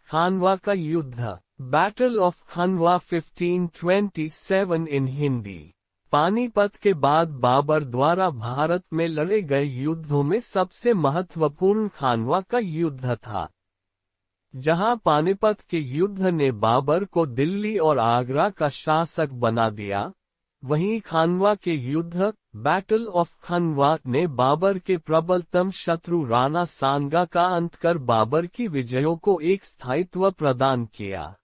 खानवा का युद्ध, battle of खानवा 1527 इन हिंदी। पानीपत के बाद बाबर द्वारा भारत में लड़े गए युद्धों में सबसे महत्वपूर्ण खानवा का युद्ध था। जहां पानीपत के युद्ध ने बाबर को दिल्ली और आगरा का शासक बना दिया, वहीं खानवा के युद्ध, बैटल ऑफ खानवा, ने बाबर के प्रबलतम शत्रु राणा सांगा का अंत कर बाबर की विजयों को एक स्थायित्व प्रदान किया।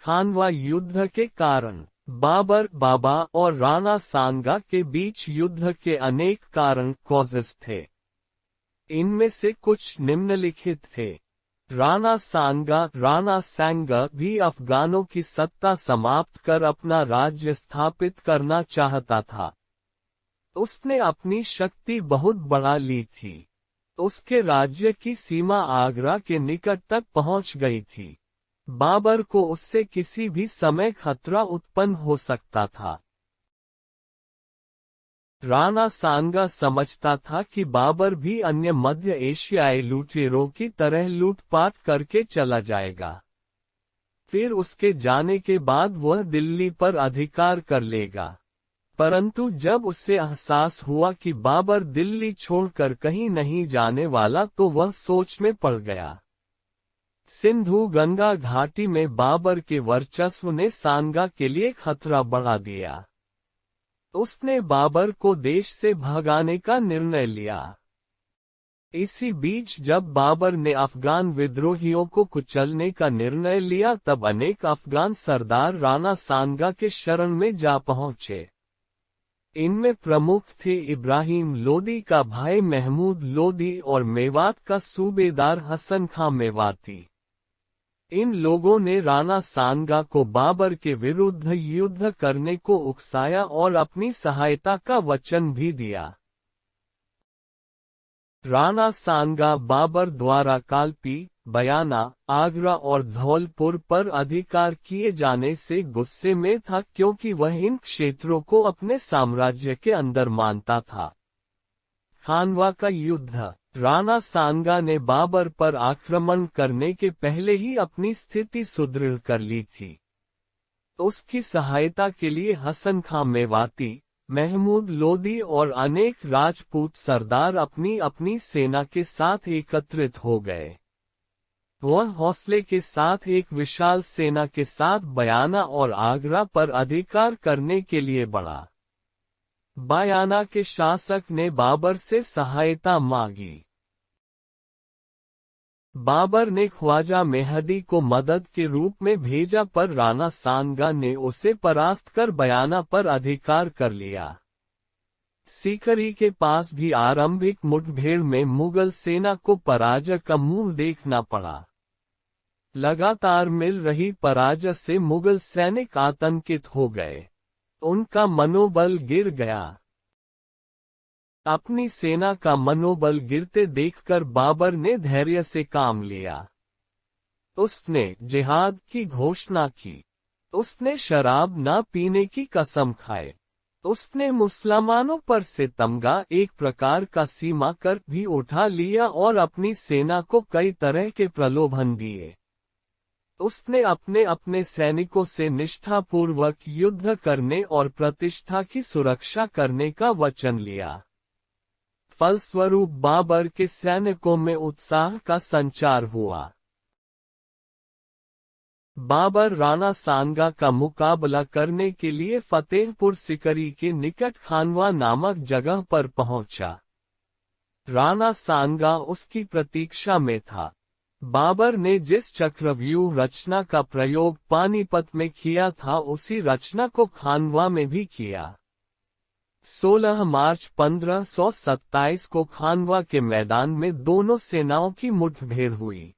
खानवा युद्ध के कारण बाबर, बाबा और राणा सांगा के बीच युद्ध के अनेक कारण कॉजेस थे। इनमें से कुछ निम्नलिखित थे। राणा सांगा भी अफगानों की सत्ता समाप्त कर अपना राज्य स्थापित करना चाहता था। उसने अपनी शक्ति बहुत बढ़ा ली थी। उसके राज्य की सीमा आगरा के निकट तक पहुंच गई थी। बाबर को उससे किसी भी समय खतरा उत्पन्न हो सकता था। राणा सांगा समझता था कि बाबर भी अन्य मध्य एशियाई लुटेरों की तरह लूटपाट करके चला जाएगा। फिर उसके जाने के बाद वह दिल्ली पर अधिकार कर लेगा। परंतु जब उसे एहसास हुआ कि बाबर दिल्ली छोड़कर कहीं नहीं जाने वाला, तो वह सोच में पड़ गया। सिंधु गंगा घाटी में बाबर के वर्चस्व ने सांगा के लिए खतरा बढ़ा दिया। उसने बाबर को देश से भगाने का निर्णय लिया। इसी बीच जब बाबर ने अफगान विद्रोहियों को कुचलने का निर्णय लिया, तब अनेक अफगान सरदार राणा सांगा के शरण में जा पहुंचे। इनमें प्रमुख थे इब्राहिम लोदी का भाई महमूद लोदी और मेवात का सूबेदार हसन खां मेवाती। इन लोगों ने राणा सांगा को बाबर के विरुद्ध युद्ध करने को उकसाया और अपनी सहायता का वचन भी दिया। राणा सांगा बाबर द्वारा कालपी, बयाना, आगरा और धौलपुर पर अधिकार किए जाने से गुस्से में था, क्योंकि वह इन क्षेत्रों को अपने साम्राज्य के अंदर मानता था। खानवा का युद्ध, राणा सांगा ने बाबर पर आक्रमण करने के पहले ही अपनी स्थिति सुदृढ़ कर ली थी। उसकी सहायता के लिए हसन खां मेवाती, महमूद लोदी और अनेक राजपूत सरदार अपनी अपनी सेना के साथ एकत्रित हो गए। वह हौसले के साथ एक विशाल सेना के साथ बयाना और आगरा पर अधिकार करने के लिए बढ़ा। बयाना के शासक ने बाबर से सहायता मांगी। बाबर ने ख्वाजा मेहदी को मदद के रूप में भेजा, पर राणा सांगा ने उसे परास्त कर बयाना पर अधिकार कर लिया। सीकरी के पास भी आरंभिक मुठभेड़ में मुगल सेना को पराजय का मुंह देखना पड़ा। लगातार मिल रही पराजय से मुगल सैनिक आतंकित हो गए। उनका मनोबल गिर गया। अपनी सेना का मनोबल गिरते देखकर बाबर ने धैर्य से काम लिया। उसने जिहाद की घोषणा की। उसने शराब न पीने की कसम खाए। उसने मुसलमानों पर से तमगा, एक प्रकार का सीमा कर भी उठा लिया और अपनी सेना को कई तरह के प्रलोभन दिए। उसने अपने अपने सैनिकों से निष्ठापूर्वक युद्ध करने और प्रतिष्ठा की सुरक्षा करने का वचन लिया। फलस्वरूप बाबर के सैनिकों में उत्साह का संचार हुआ। बाबर राणा सांगा का मुकाबला करने के लिए फतेहपुर सिकरी के निकट खानवा नामक जगह पर पहुंचा। राणा सांगा उसकी प्रतीक्षा में था। बाबर ने जिस चक्रव्यूह रचना का प्रयोग पानीपत में किया था, उसी रचना को खानवा में भी किया। 16 मार्च 1527 को खानवा के मैदान में दोनों सेनाओं की मुठभेड़ हुई।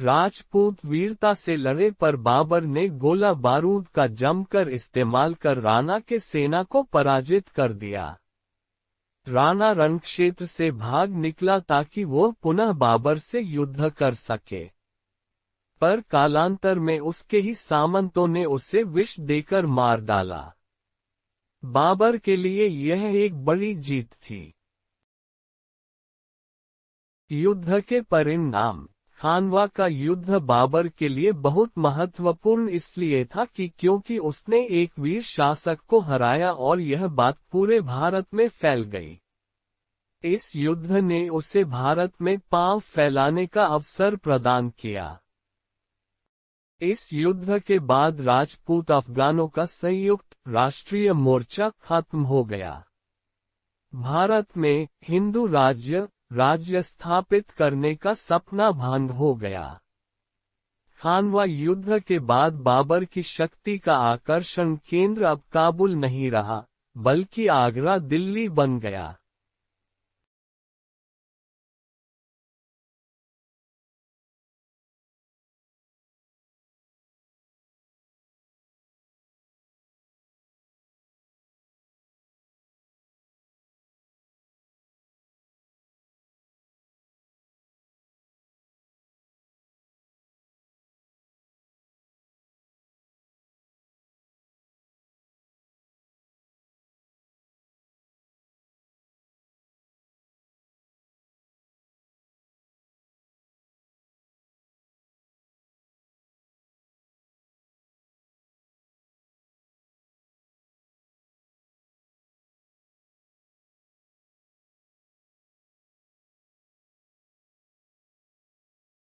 राजपूत वीरता से लड़े, पर बाबर ने गोला बारूद का जमकर इस्तेमाल कर राणा के सेना को पराजित कर दिया। राणा रणक्षेत्र से भाग निकला ताकि वो पुनः बाबर से युद्ध कर सके, पर कालांतर में उसके ही सामंतों ने उसे विष देकर मार डाला। बाबर के लिए यह एक बड़ी जीत थी। युद्ध के परिणाम। खानवा का युद्ध बाबर के लिए बहुत महत्वपूर्ण इसलिए था कि क्योंकि उसने एक वीर शासक को हराया और यह बात पूरे भारत में फैल गई। इस युद्ध ने उसे भारत में पांव फैलाने का अवसर प्रदान किया। इस युद्ध के बाद राजपूत अफगानों का संयुक्त राष्ट्रीय मोर्चा खत्म हो गया। भारत में हिंदू राज्य स्थापित करने का सपना भंग हो गया। खानवा युद्ध के बाद बाबर की शक्ति का आकर्षण केंद्र अब काबुल नहीं रहा, बल्कि आगरा दिल्ली बन गया।